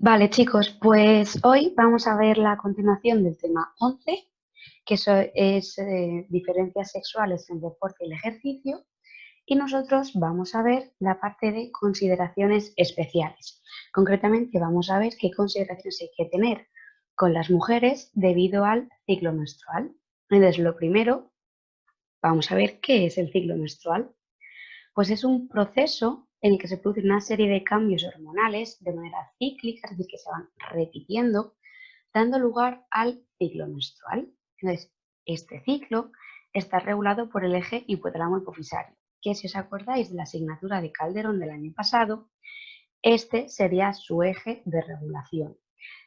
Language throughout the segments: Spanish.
Vale, chicos, pues hoy vamos a ver la continuación del tema 11, que es diferencias sexuales en el deporte y el ejercicio, y nosotros vamos a ver la parte de consideraciones especiales. Concretamente, vamos a ver qué consideraciones hay que tener con las mujeres debido al ciclo menstrual. Entonces, lo primero, vamos a ver qué es el ciclo menstrual. Pues es un proceso en el que se producen una serie de cambios hormonales de manera cíclica, es decir, que se van repitiendo, dando lugar al ciclo menstrual. Entonces, este ciclo está regulado por el eje hipotálamo hipofisario, que si os acordáis de la asignatura de Calderón del año pasado, este sería su eje de regulación.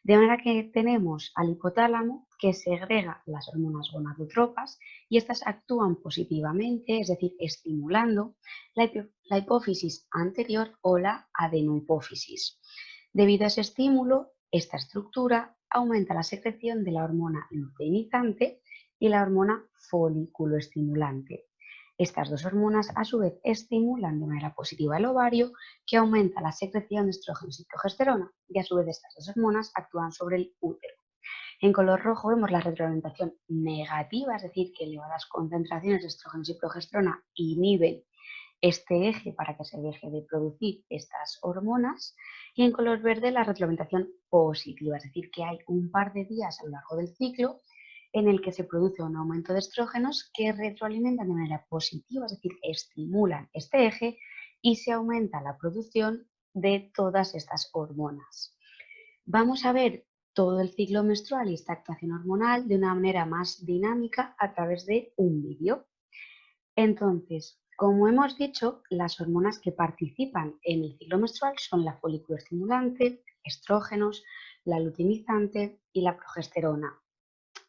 De manera que tenemos al hipotálamo que segrega las hormonas gonadotropas y estas actúan positivamente, es decir, estimulando la hipófisis anterior o la adenohipófisis. Debido a ese estímulo, esta estructura aumenta la secreción de la hormona luteinizante y la hormona folículo estimulante. Estas dos hormonas a su vez estimulan de manera positiva el ovario, que aumenta la secreción de estrógenos y progesterona, y a su vez estas dos hormonas actúan sobre el útero. En color rojo vemos la retroalimentación negativa, es decir, que elevadas concentraciones de estrógenos y progesterona inhiben este eje para que se deje de producir estas hormonas, y en color verde la retroalimentación positiva, es decir, que hay un par de días a lo largo del ciclo en el que se produce un aumento de estrógenos que retroalimentan de manera positiva, es decir, estimulan este eje y se aumenta la producción de todas estas hormonas. Vamos a ver todo el ciclo menstrual y esta actuación hormonal de una manera más dinámica a través de un vídeo. Entonces, como hemos dicho, las hormonas que participan en el ciclo menstrual son la folículo estimulante, estrógenos, la luteinizante y la progesterona.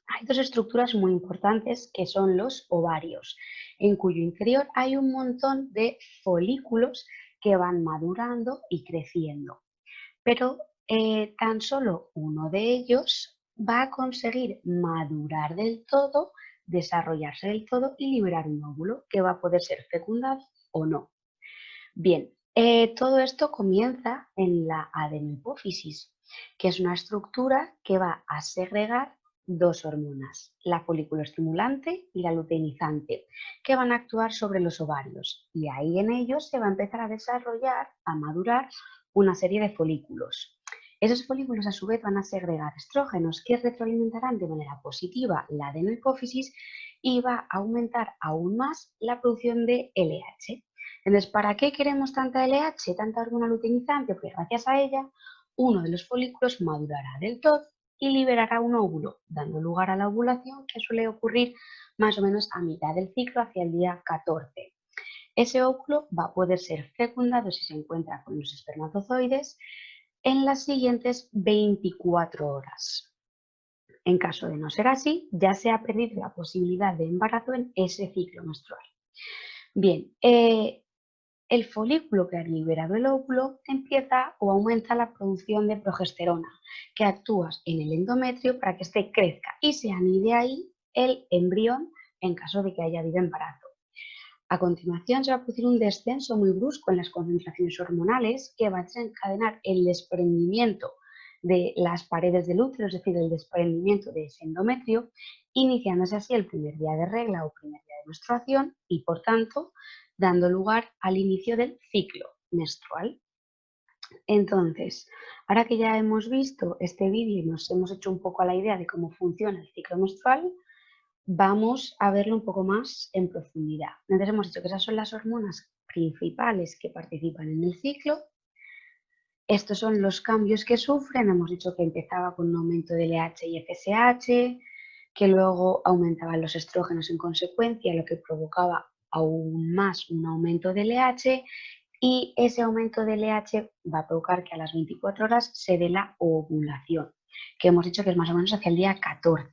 Hay dos estructuras muy importantes que son los ovarios, en cuyo interior hay un montón de folículos que van madurando y creciendo. Pero tan solo uno de ellos va a conseguir madurar del todo, desarrollarse del todo y liberar un óvulo que va a poder ser fecundado o no. Bien, todo esto comienza en la adenohipófisis, que es una estructura que va a segregar dos hormonas, la folículo estimulante y la luteinizante, que van a actuar sobre los ovarios, y ahí en ellos se va a empezar a desarrollar, a madurar una serie de folículos. Esos folículos a su vez van a segregar estrógenos que retroalimentarán de manera positiva la adenohipófisis y va a aumentar aún más la producción de LH. Entonces, ¿para qué queremos tanta LH, tanta hormona luteinizante? Pues gracias a ella, uno de los folículos madurará del todo y liberará un óvulo, dando lugar a la ovulación que suele ocurrir más o menos a mitad del ciclo, hacia el día 14. Ese óvulo va a poder ser fecundado si se encuentra con los espermatozoides en las siguientes 24 horas. En caso de no ser así, ya se ha perdido la posibilidad de embarazo en ese ciclo menstrual. Bien, el folículo que ha liberado el óvulo empieza o aumenta la producción de progesterona, que actúa en el endometrio para que éste crezca y se anide ahí el embrión en caso de que haya habido embarazo. A continuación se va a producir un descenso muy brusco en las concentraciones hormonales que va a desencadenar el desprendimiento de las paredes del útero, es decir, el desprendimiento de ese endometrio, iniciándose así el primer día de regla o primer día de menstruación y, por tanto, dando lugar al inicio del ciclo menstrual. Entonces, ahora que ya hemos visto este vídeo y nos hemos hecho un poco a la idea de cómo funciona el ciclo menstrual, vamos a verlo un poco más en profundidad. Entonces hemos dicho que esas son las hormonas principales que participan en el ciclo. Estos son los cambios que sufren. Hemos dicho que empezaba con un aumento de LH y FSH, que luego aumentaban los estrógenos en consecuencia, lo que provocaba aún más un aumento de LH, y ese aumento de LH va a provocar que a las 24 horas se dé la ovulación, que hemos dicho que es más o menos hacia el día 14.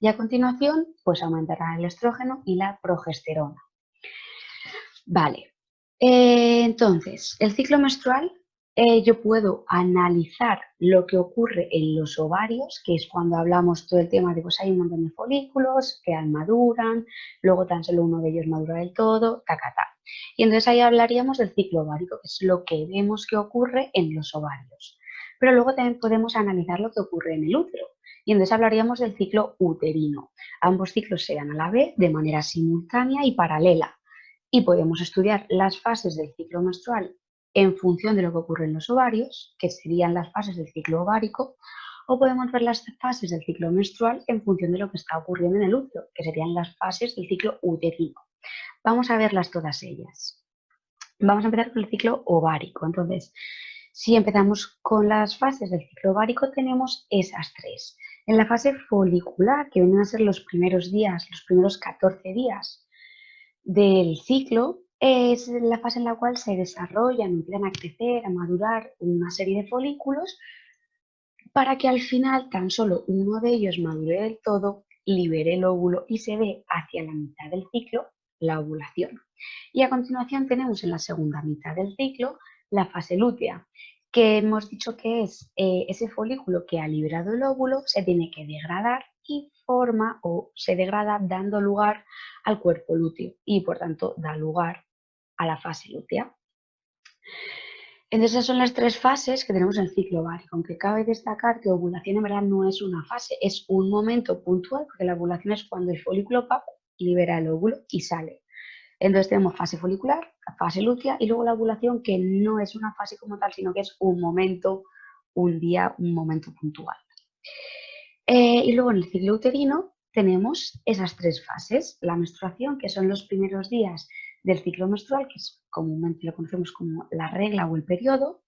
Y a continuación, pues aumentará el estrógeno y la progesterona. Vale, entonces, el ciclo menstrual, yo puedo analizar lo que ocurre en los ovarios, que es cuando hablamos todo el tema de, pues hay un montón de folículos que maduran, luego tan solo uno de ellos madura del todo, ta. Y entonces ahí hablaríamos del ciclo ovárico, que es lo que vemos que ocurre en los ovarios. Pero luego también podemos analizar lo que ocurre en el útero. Y entonces hablaríamos del ciclo uterino. Ambos ciclos se dan a la vez, de manera simultánea y paralela. Y podemos estudiar las fases del ciclo menstrual en función de lo que ocurre en los ovarios, que serían las fases del ciclo ovárico, o podemos ver las fases del ciclo menstrual en función de lo que está ocurriendo en el útero, que serían las fases del ciclo uterino. Vamos a verlas todas ellas. Vamos a empezar con el ciclo ovárico. Entonces, si empezamos con las fases del ciclo ovárico, tenemos esas tres. En la fase folicular, que vienen a ser los primeros días, los primeros 14 días del ciclo, es la fase en la cual se desarrollan, empiezan a crecer, a madurar una serie de folículos para que al final tan solo uno de ellos madure del todo, libere el óvulo y se dé hacia la mitad del ciclo la ovulación. Y a continuación tenemos en la segunda mitad del ciclo la fase lútea, que hemos dicho que es ese folículo que ha liberado el óvulo, se tiene que degradar y forma o se degrada dando lugar al cuerpo lúteo y por tanto da lugar a la fase lútea. Entonces esas son las tres fases que tenemos en el ciclo ovárico, aunque cabe destacar que ovulación en verdad no es una fase, es un momento puntual, porque la ovulación es cuando el folículo libera el óvulo y sale. Entonces tenemos fase folicular, fase lútea y luego la ovulación, que no es una fase como tal, sino que es un momento, un día, un momento puntual. Y luego en el ciclo uterino tenemos esas tres fases, la menstruación, que son los primeros días del ciclo menstrual, que es comúnmente lo conocemos como la regla o el periodo.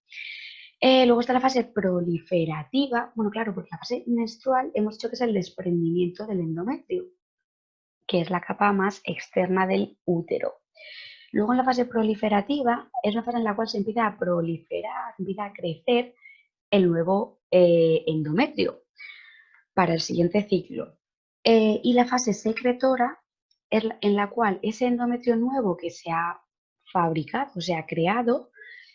Luego está la fase proliferativa, bueno, claro, porque la fase menstrual hemos dicho que es el desprendimiento del endometrio, que es la capa más externa del útero. Luego en la fase proliferativa es la fase en la cual se empieza a proliferar, empieza a crecer el nuevo endometrio para el siguiente ciclo. Y la fase secretora es en la cual ese endometrio nuevo que se ha fabricado, se ha creado,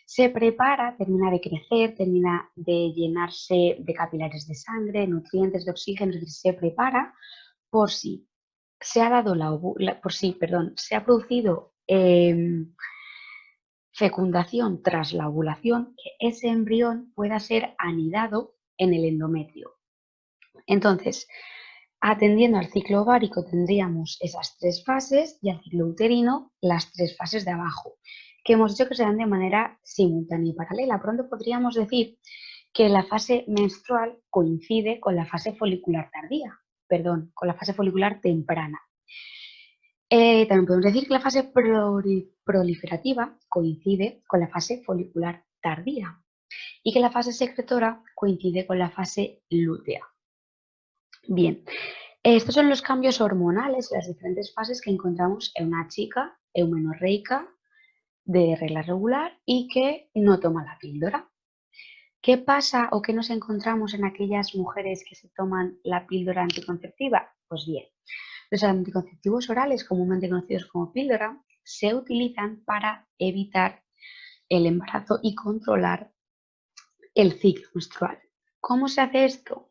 se prepara, termina de crecer, termina de llenarse de capilares de sangre, nutrientes, de oxígeno, es decir, se prepara por si se ha dado se ha producido fecundación tras la ovulación, que ese embrión pueda ser anidado en el endometrio. Entonces, atendiendo al ciclo ovárico tendríamos esas tres fases y al ciclo uterino las tres fases de abajo, que hemos dicho que se dan de manera simultánea y paralela. Pronto podríamos decir que la fase menstrual coincide con la fase folicular tardía, perdón, con la fase folicular temprana. También podemos decir que la fase proliferativa coincide con la fase folicular tardía y que la fase secretora coincide con la fase lútea. Bien, estos son los cambios hormonales, las diferentes fases que encontramos en una chica eumenorreica de regla regular y que no toma la píldora. ¿Qué pasa o qué nos encontramos en aquellas mujeres que se toman la píldora anticonceptiva? Pues bien, los anticonceptivos orales, comúnmente conocidos como píldora, se utilizan para evitar el embarazo y controlar el ciclo menstrual. ¿Cómo se hace esto?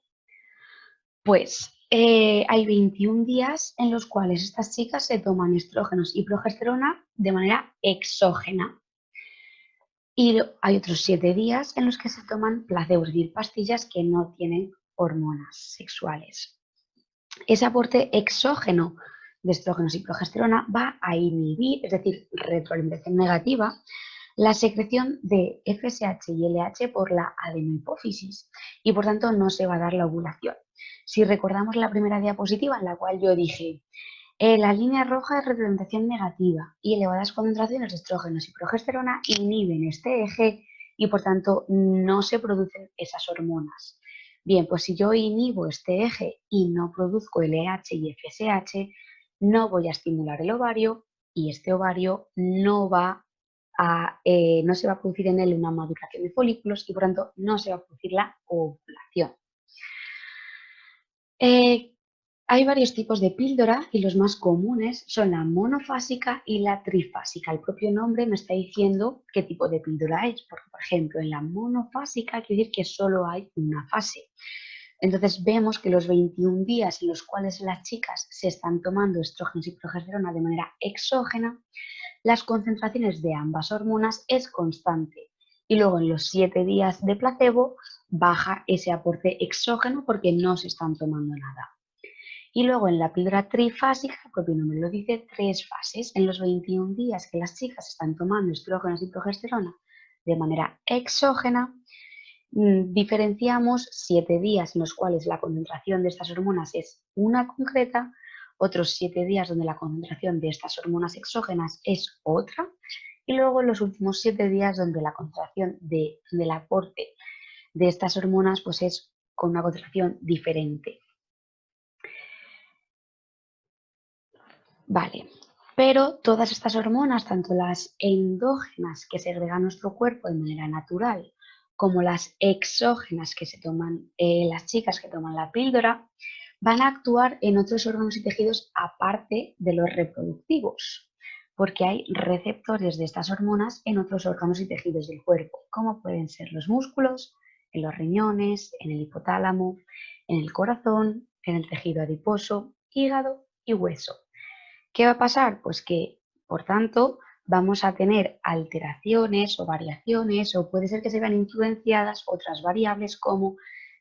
Pues hay 21 días en los cuales estas chicas se toman estrógenos y progesterona de manera exógena. Y hay otros 7 días en los que se toman placebos, es decir, pastillas que no tienen hormonas sexuales. Ese aporte exógeno de estrógenos y progesterona va a inhibir, es decir, retroalimentación negativa, la secreción de FSH y LH por la adenohipófisis y por tanto no se va a dar la ovulación. Si recordamos la primera diapositiva en la cual yo dije la línea roja es retroalimentación negativa y elevadas concentraciones de estrógenos y progesterona inhiben este eje y por tanto no se producen esas hormonas. Bien, pues si yo inhibo este eje y no produzco LH y FSH, no voy a estimular el ovario y este ovario no se va a producir en él una maduración de folículos y por tanto no se va a producir la ovulación. Hay varios tipos de píldora y los más comunes son la monofásica y la trifásica. El propio nombre me está diciendo qué tipo de píldora es, porque por ejemplo en la monofásica quiere decir que solo hay una fase. Entonces vemos que los 21 días en los cuales las chicas se están tomando estrógenos y progesterona de manera exógena, las concentraciones de ambas hormonas es constante y luego en los 7 días de placebo baja ese aporte exógeno porque no se están tomando nada. Y luego en la píldora trifásica, el propio nombre lo dice, 3 fases. En los 21 días que las chicas están tomando estrógenos y progesterona de manera exógena, diferenciamos 7 días en los cuales la concentración de estas hormonas es una concreta, otros 7 días donde la concentración de estas hormonas exógenas es otra, y luego los últimos 7 días donde la concentración del aporte de estas hormonas pues es con una concentración diferente. Vale, pero todas estas hormonas, tanto las endógenas que segrega nuestro cuerpo de manera natural, como las exógenas que se toman las chicas que toman la píldora, van a actuar en otros órganos y tejidos aparte de los reproductivos, porque hay receptores de estas hormonas en otros órganos y tejidos del cuerpo, como pueden ser los músculos, en los riñones, en el hipotálamo, en el corazón, en el tejido adiposo, hígado y hueso. ¿Qué va a pasar? Pues que, por tanto, vamos a tener alteraciones o variaciones, o puede ser que se vean influenciadas otras variables como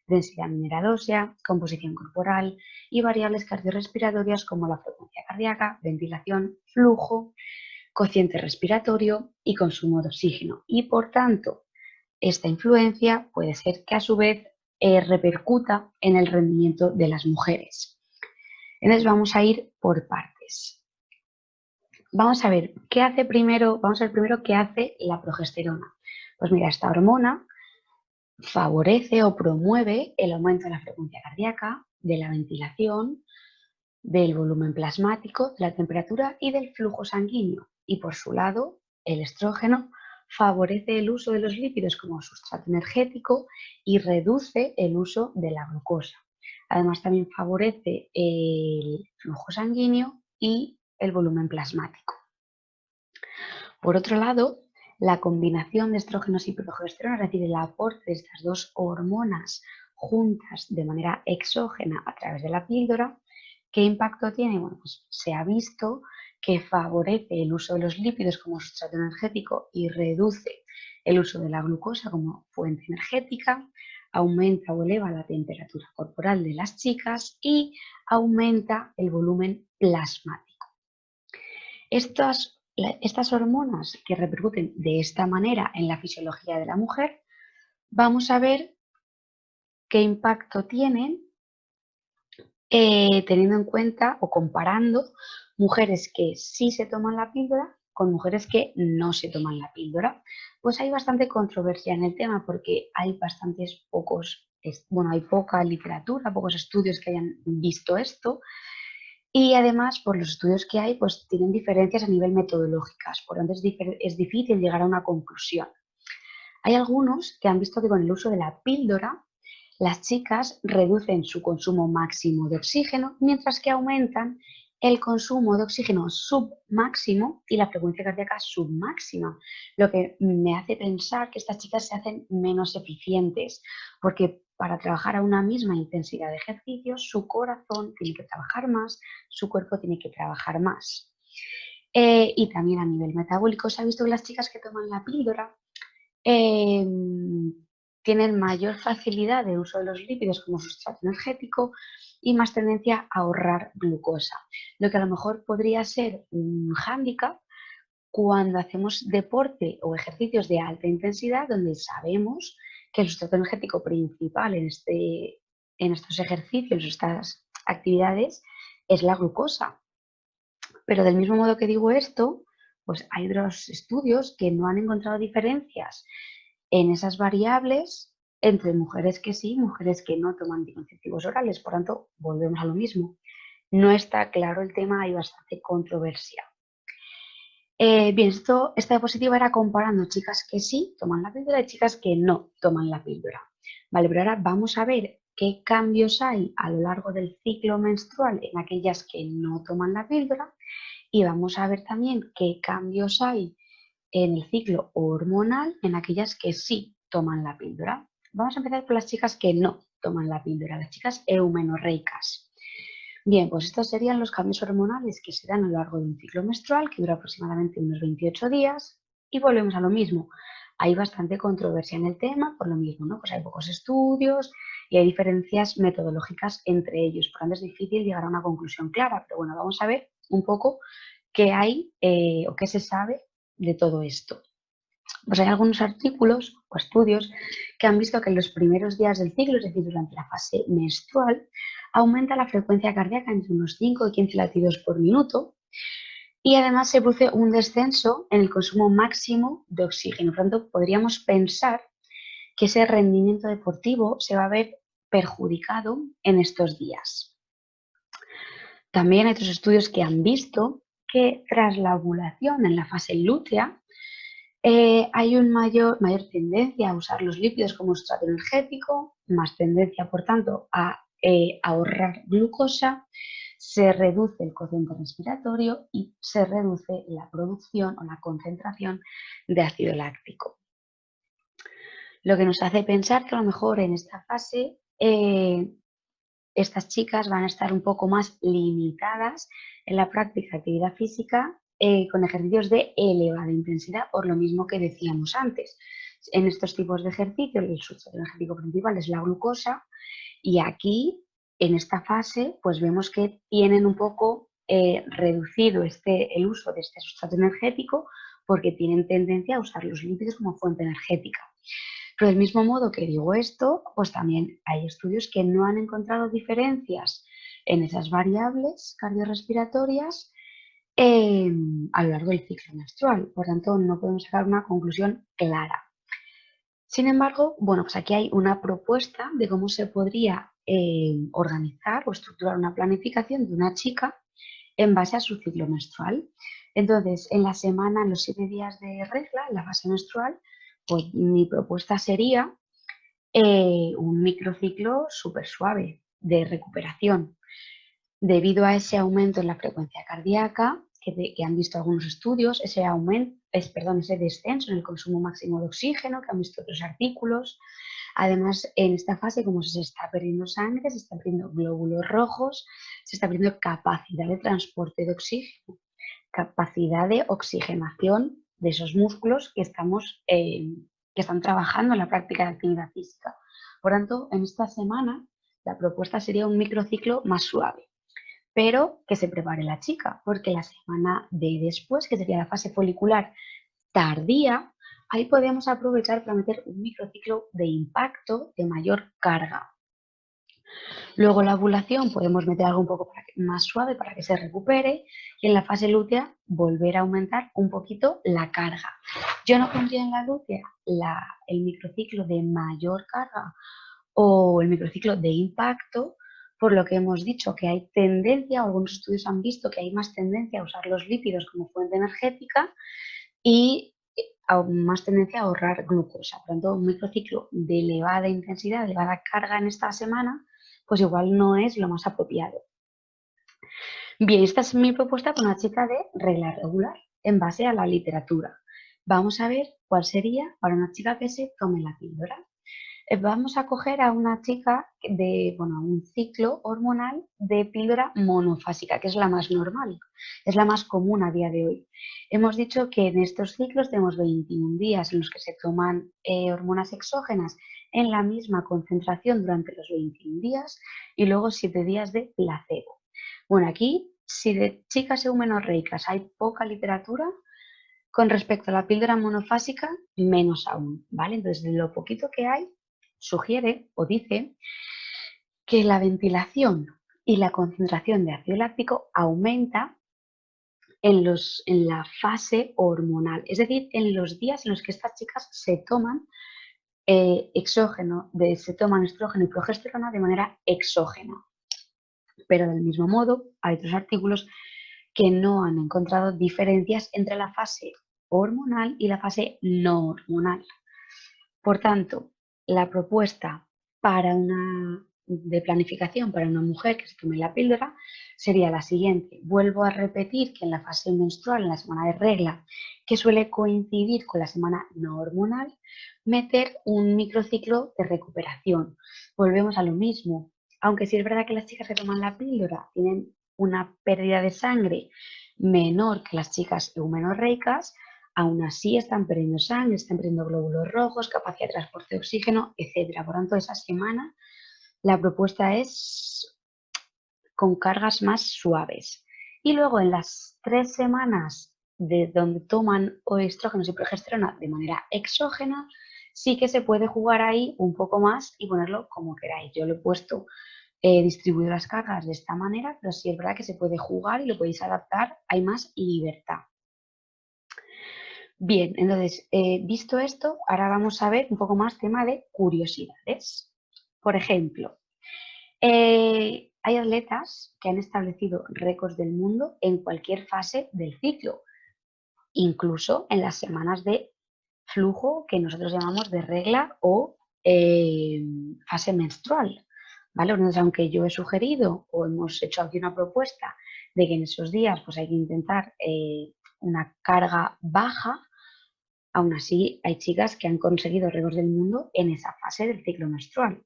densidad mineral ósea, composición corporal y variables cardiorrespiratorias como la frecuencia cardíaca, ventilación, flujo, cociente respiratorio y consumo de oxígeno. Y, por tanto, esta influencia puede ser que a su vez repercuta en el rendimiento de las mujeres. Entonces vamos a ir por partes. Vamos a ver primero qué hace la progesterona. Pues mira, esta hormona favorece o promueve el aumento de la frecuencia cardíaca, de la ventilación, del volumen plasmático, de la temperatura y del flujo sanguíneo. Y por su lado, el estrógeno favorece el uso de los lípidos como sustrato energético y reduce el uso de la glucosa. Además, también favorece el flujo sanguíneo y el volumen plasmático. Por otro lado, la combinación de estrógenos y progesterona, es decir, el aporte de estas dos hormonas juntas de manera exógena a través de la píldora, ¿qué impacto tiene? Bueno, pues se ha visto que favorece el uso de los lípidos como sustrato energético y reduce el uso de la glucosa como fuente energética, aumenta o eleva la temperatura corporal de las chicas y aumenta el volumen plasmático. Estas hormonas que repercuten de esta manera en la fisiología de la mujer, vamos a ver qué impacto tienen teniendo en cuenta o comparando mujeres que sí se toman la píldora con mujeres que no se toman la píldora. Pues hay bastante controversia en el tema porque hay hay poca literatura, pocos estudios que hayan visto esto. Y además, por los estudios que hay, pues tienen diferencias a nivel metodológicas, por lo tanto es difícil llegar a una conclusión. Hay algunos que han visto que con el uso de la píldora, las chicas reducen su consumo máximo de oxígeno, mientras que aumentan el consumo de oxígeno submáximo y la frecuencia cardíaca submáxima, lo que me hace pensar que estas chicas se hacen menos eficientes, porque para trabajar a una misma intensidad de ejercicios, su corazón tiene que trabajar más, su cuerpo tiene que trabajar más. Y también a nivel metabólico se ha visto que las chicas que toman la píldora tienen mayor facilidad de uso de los lípidos como sustrato energético y más tendencia a ahorrar glucosa, lo que a lo mejor podría ser un hándicap cuando hacemos deporte o ejercicios de alta intensidad donde sabemos que el sustrato energético principal en estos ejercicios, estas actividades, es la glucosa. Pero del mismo modo que digo esto, pues hay otros estudios que no han encontrado diferencias en esas variables entre mujeres que sí y mujeres que no toman anticonceptivos orales. Por tanto, volvemos a lo mismo. No está claro el tema, hay bastante controversia. Bien, esta diapositiva era comparando chicas que sí toman la píldora y chicas que no toman la píldora. Vale, pero ahora vamos a ver qué cambios hay a lo largo del ciclo menstrual en aquellas que no toman la píldora y vamos a ver también qué cambios hay en el ciclo hormonal en aquellas que sí toman la píldora. Vamos a empezar con las chicas que no toman la píldora, las chicas eumenorreicas. Bien, pues estos serían los cambios hormonales que se dan a lo largo de un ciclo menstrual que dura aproximadamente unos 28 días y volvemos a lo mismo. hay bastante controversia en el tema, por lo mismo, ¿no? Pues hay pocos estudios y hay diferencias metodológicas entre ellos, por lo tanto es difícil llegar a una conclusión clara, pero bueno, vamos a ver un poco qué hay o qué se sabe de todo esto. Pues hay algunos artículos o estudios que han visto que en los primeros días del ciclo, es decir, durante la fase menstrual, aumenta la frecuencia cardíaca entre unos 5 y 15 latidos por minuto y además se produce un descenso en el consumo máximo de oxígeno. Por lo tanto, podríamos pensar que ese rendimiento deportivo se va a ver perjudicado en estos días. También hay otros estudios que han visto que tras la ovulación en la fase lútea hay una mayor tendencia a usar los lípidos como sustrato energético, más tendencia, por tanto, a ahorrar glucosa, se reduce el cociente respiratorio y se reduce la producción o la concentración de ácido láctico. Lo que nos hace pensar que a lo mejor en esta fase estas chicas van a estar un poco más limitadas en la práctica de actividad física con ejercicios de elevada intensidad, por lo mismo que decíamos antes. En estos tipos de ejercicios el sustrato energético principal es la glucosa y aquí en esta fase pues vemos que tienen un poco reducido el uso de este sustrato energético porque tienen tendencia a usar los lípidos como fuente energética. Pero del mismo modo que digo esto, pues también hay estudios que no han encontrado diferencias en esas variables cardiorrespiratorias a lo largo del ciclo menstrual. Por tanto, no podemos sacar una conclusión clara. Sin embargo, bueno, pues aquí hay una propuesta de cómo se podría organizar o estructurar una planificación de una chica en base a su ciclo menstrual. Entonces, en la semana, en los 7 días de regla, en la fase menstrual, pues mi propuesta sería un microciclo súper suave de recuperación. Debido a ese aumento en la frecuencia cardíaca, que han visto algunos estudios, ese descenso en el consumo máximo de oxígeno, que han visto otros artículos. Además, en esta fase, como se está perdiendo sangre, se están perdiendo glóbulos rojos, se está perdiendo capacidad de transporte de oxígeno, capacidad de oxigenación de esos músculos que están trabajando en la práctica de actividad física. Por tanto, en esta semana la propuesta sería un microciclo más suave, pero que se prepare la chica, porque la semana de después, que sería la fase folicular tardía, ahí podemos aprovechar para meter un microciclo de impacto de mayor carga. Luego la ovulación podemos meter algo un poco más suave para que se recupere y en la fase lútea volver a aumentar un poquito la carga. Yo no pondría en la lútea el microciclo de mayor carga o el microciclo de impacto, por lo que hemos dicho que hay tendencia, algunos estudios han visto que hay más tendencia a usar los lípidos como fuente energética y más tendencia a ahorrar glucosa. Por lo tanto, un microciclo de elevada intensidad, de elevada carga en esta semana, pues igual no es lo más apropiado. Bien, esta es mi propuesta para una chica de regla regular en base a la literatura. Vamos a ver cuál sería para una chica que se tome la píldora. Vamos a coger a una chica un ciclo hormonal de píldora monofásica, que es la más normal, es la más común a día de hoy. Hemos dicho que en estos ciclos tenemos 21 días en los que se toman hormonas exógenas en la misma concentración durante los 21 días y luego 7 días de placebo. Bueno, aquí, si de chicas eumenorreicas hay poca literatura, con respecto a la píldora monofásica, menos aún, ¿vale? Entonces, de lo poquito que hay, sugiere o dice que la ventilación y la concentración de ácido láctico aumenta en la fase hormonal, es decir, en los días en los que estas chicas se toman se toman estrógeno y progesterona de manera exógena. Pero del mismo modo, hay otros artículos que no han encontrado diferencias entre la fase hormonal y la fase no hormonal. Por tanto, la propuesta de planificación para una mujer que se tome la píldora sería la siguiente. Vuelvo a repetir que en la fase menstrual, en la semana de regla, que suele coincidir con la semana no hormonal, meter un microciclo de recuperación. Volvemos a lo mismo. Aunque sí es verdad que las chicas que toman la píldora tienen una pérdida de sangre menor que las chicas eumenorreicas, aún así están perdiendo sangre, están perdiendo glóbulos rojos, capacidad de transporte de oxígeno, etc. Por tanto, esa semana la propuesta es con cargas más suaves. Y luego en las 3 semanas de donde toman estrógenos y progesterona de manera exógena, sí que se puede jugar ahí un poco más y ponerlo como queráis. Yo lo he puesto distribuido las cargas de esta manera, pero sí es verdad que se puede jugar y lo podéis adaptar, hay más libertad. Bien, entonces, visto esto, ahora vamos a ver un poco más tema de curiosidades. Por ejemplo, hay atletas que han establecido récords del mundo en cualquier fase del ciclo, incluso en las semanas de flujo que nosotros llamamos de regla o fase menstrual. ¿Vale? Entonces, aunque yo he sugerido o hemos hecho aquí una propuesta de que en esos días pues, hay que intentar una carga baja, aún así hay chicas que han conseguido récords del mundo en esa fase del ciclo menstrual.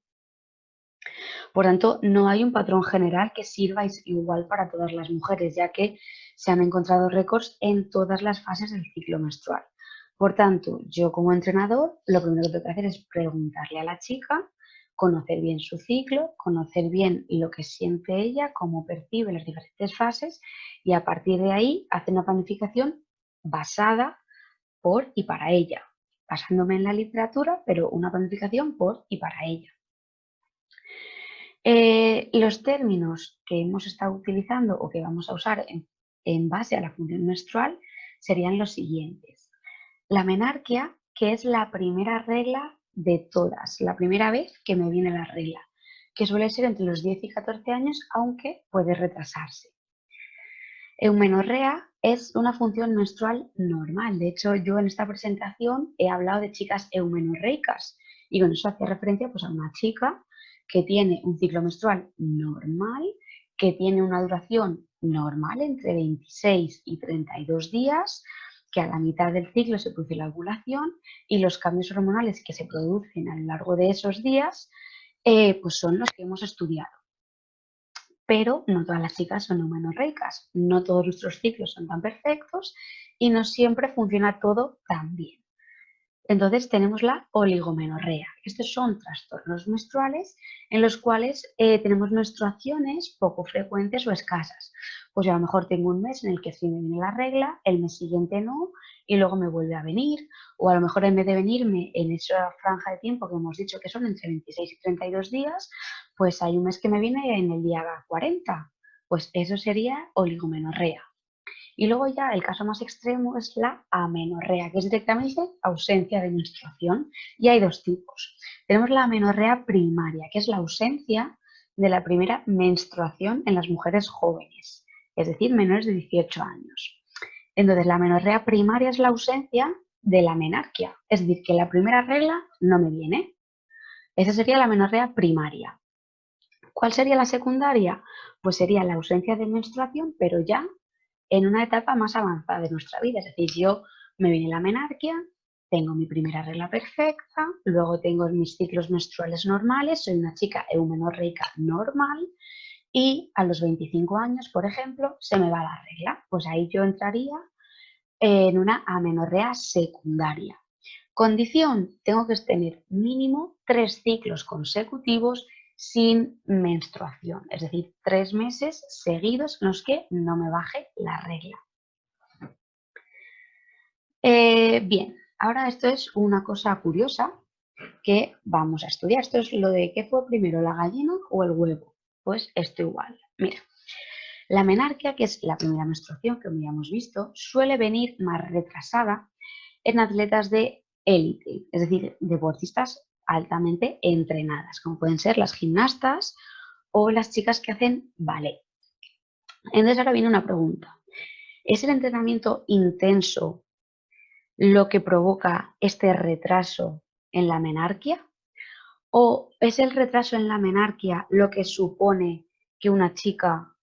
Por tanto, no hay un patrón general que sirva igual para todas las mujeres, ya que se han encontrado récords en todas las fases del ciclo menstrual. Por tanto, yo como entrenador, lo primero que tengo que hacer es preguntarle a la chica, conocer bien su ciclo, conocer bien lo que siente ella, cómo percibe las diferentes fases y a partir de ahí hacer una planificación basada por y para ella, basándome en la literatura, pero una planificación por y para ella. Los términos que hemos estado utilizando o que vamos a usar en base a la función menstrual serían los siguientes. La menarquia, que es la primera regla de todas, la primera vez que me viene la regla, que suele ser entre los 10 y 14 años, aunque puede retrasarse. Eumenorrea es una función menstrual normal. De hecho, yo en esta presentación he hablado de chicas eumenorreicas y con eso hacía referencia pues, a una chica que tiene un ciclo menstrual normal, que tiene una duración normal entre 26 y 32 días, que a la mitad del ciclo se produce la ovulación y los cambios hormonales que se producen a lo largo de esos días pues son los que hemos estudiado. Pero no todas las chicas son eumenorreicas, no todos nuestros ciclos son tan perfectos y no siempre funciona todo tan bien. Entonces tenemos la oligomenorrea. Estos son trastornos menstruales en los cuales tenemos menstruaciones poco frecuentes o escasas. Pues yo a lo mejor tengo un mes en el que sí me viene la regla, el mes siguiente no, y luego me vuelve a venir. O a lo mejor en vez de venirme en esa franja de tiempo que hemos dicho que son entre 26 y 32 días, pues hay un mes que me viene en el día 40. Pues eso sería oligomenorrea. Y luego ya el caso más extremo es la amenorrea, que es directamente ausencia de menstruación. Y hay dos tipos. Tenemos la amenorrea primaria, que es la ausencia de la primera menstruación en las mujeres jóvenes, es decir, menores de 18 años. Entonces, la amenorrea primaria es la ausencia de la menarquia, es decir, que la primera regla no me viene. Esa sería la amenorrea primaria. ¿Cuál sería la secundaria? Pues sería la ausencia de menstruación, pero ya en una etapa más avanzada de nuestra vida. Es decir, yo me viene la menarquia, tengo mi primera regla perfecta, luego tengo mis ciclos menstruales normales, soy una chica eumenorreica normal y a los 25 años, por ejemplo, se me va la regla. Pues ahí yo entraría en una amenorrea secundaria. Condición, tengo que tener mínimo 3 ciclos consecutivos sin menstruación, es decir, 3 meses seguidos en los que no me baje la regla. Bien, ahora esto es una cosa curiosa que vamos a estudiar. Esto es lo de qué fue primero, la gallina o el huevo. Pues esto igual. Mira, la menarquia, que es la primera menstruación que habíamos visto, suele venir más retrasada en atletas de élite, es decir, deportistas altamente entrenadas, como pueden ser las gimnastas o las chicas que hacen ballet. Entonces ahora viene una pregunta. ¿Es el entrenamiento intenso lo que provoca este retraso en la menarquia? ¿O es el retraso en la menarquia lo que supone que una chica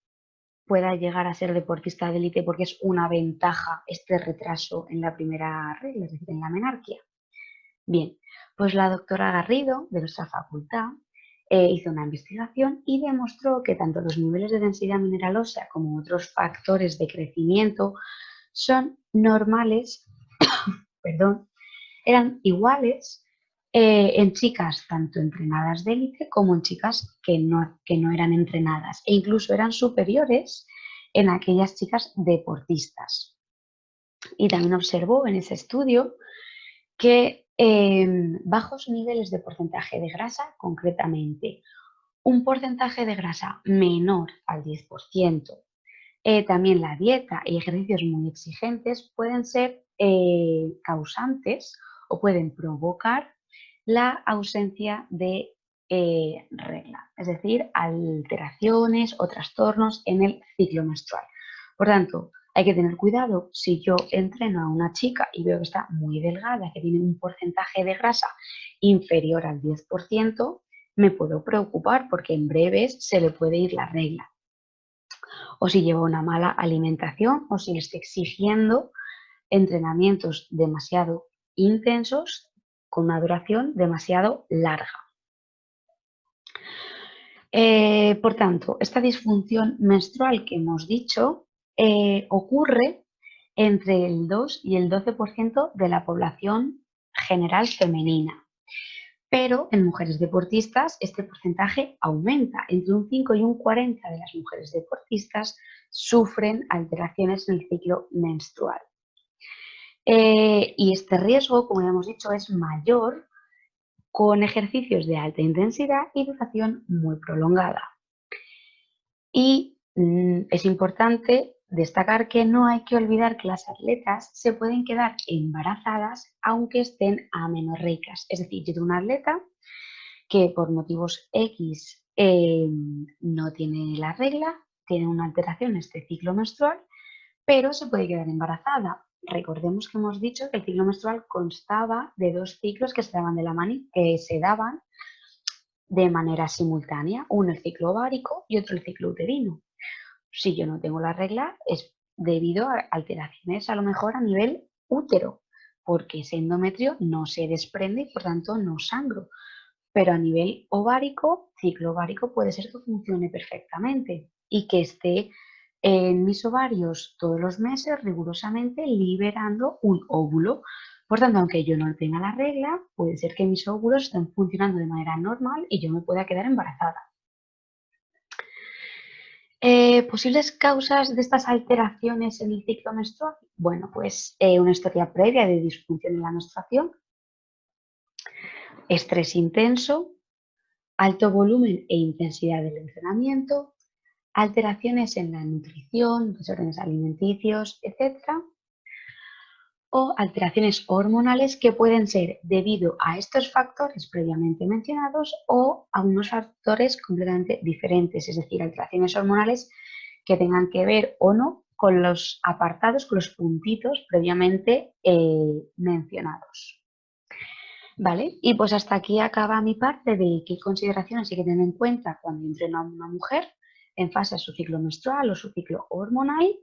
pueda llegar a ser deportista de élite porque es una ventaja este retraso en la primera regla, es decir, en la menarquia? Bien, pues la doctora Garrido, de nuestra facultad, hizo una investigación y demostró que tanto los niveles de densidad mineral ósea como otros factores de crecimiento son normales perdón, eran iguales en chicas tanto entrenadas de élite como en chicas que no eran entrenadas e incluso eran superiores en aquellas chicas deportistas. Y también observó en ese estudio que bajos niveles de porcentaje de grasa, concretamente un porcentaje de grasa menor al 10%, también la dieta y ejercicios muy exigentes pueden ser causantes o pueden provocar la ausencia de regla, es decir, alteraciones o trastornos en el ciclo menstrual. Por tanto, hay que tener cuidado si yo entreno a una chica y veo que está muy delgada, que tiene un porcentaje de grasa inferior al 10%, me puedo preocupar porque en breves se le puede ir la regla. O si lleva una mala alimentación o si le estoy exigiendo entrenamientos demasiado intensos con una duración demasiado larga. Por tanto, esta disfunción menstrual que hemos dicho ocurre entre el 2 y el 12% de la población general femenina. Pero en mujeres deportistas este porcentaje aumenta. Entre un 5 y un 40 de las mujeres deportistas sufren alteraciones en el ciclo menstrual. Y este riesgo, como ya hemos dicho, es mayor con ejercicios de alta intensidad y duración muy prolongada. Y es importante destacar que no hay que olvidar que las atletas se pueden quedar embarazadas aunque estén amenorreicas. Es decir, yo tengo una atleta que por motivos X no tiene la regla, tiene una alteración en este ciclo menstrual, pero se puede quedar embarazada. Recordemos que hemos dicho que el ciclo menstrual constaba de 2 ciclos que se daban de manera simultánea, uno el ciclo ovárico y otro el ciclo uterino. Si yo no tengo la regla es debido a alteraciones a lo mejor a nivel útero, porque ese endometrio no se desprende y por tanto no sangro. Pero a nivel ovárico, ciclo ovárico puede ser que funcione perfectamente y que esté en mis ovarios todos los meses rigurosamente liberando un óvulo. Por tanto, aunque yo no tenga la regla, puede ser que mis óvulos estén funcionando de manera normal y yo me pueda quedar embarazada. ¿Posibles causas de estas alteraciones en el ciclo menstrual? Bueno, pues una historia previa de disfunción en la menstruación, estrés intenso, alto volumen e intensidad del entrenamiento, alteraciones en la nutrición, desórdenes alimenticios, etc. O alteraciones hormonales que pueden ser debido a estos factores previamente mencionados o a unos factores completamente diferentes, es decir, alteraciones hormonales que tengan que ver o no con los apartados, con los puntitos previamente mencionados. Vale, y pues hasta aquí acaba mi parte de qué consideraciones hay que tener en cuenta cuando entreno a una mujer en fase a su ciclo menstrual o su ciclo hormonal.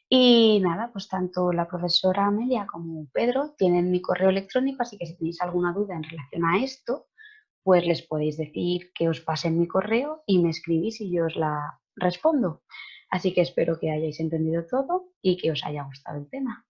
Y nada, pues tanto la profesora Amelia como Pedro tienen mi correo electrónico, así que si tenéis alguna duda en relación a esto, pues les podéis decir que os pasen mi correo y me escribís y yo os la respondo. Así que espero que hayáis entendido todo y que os haya gustado el tema.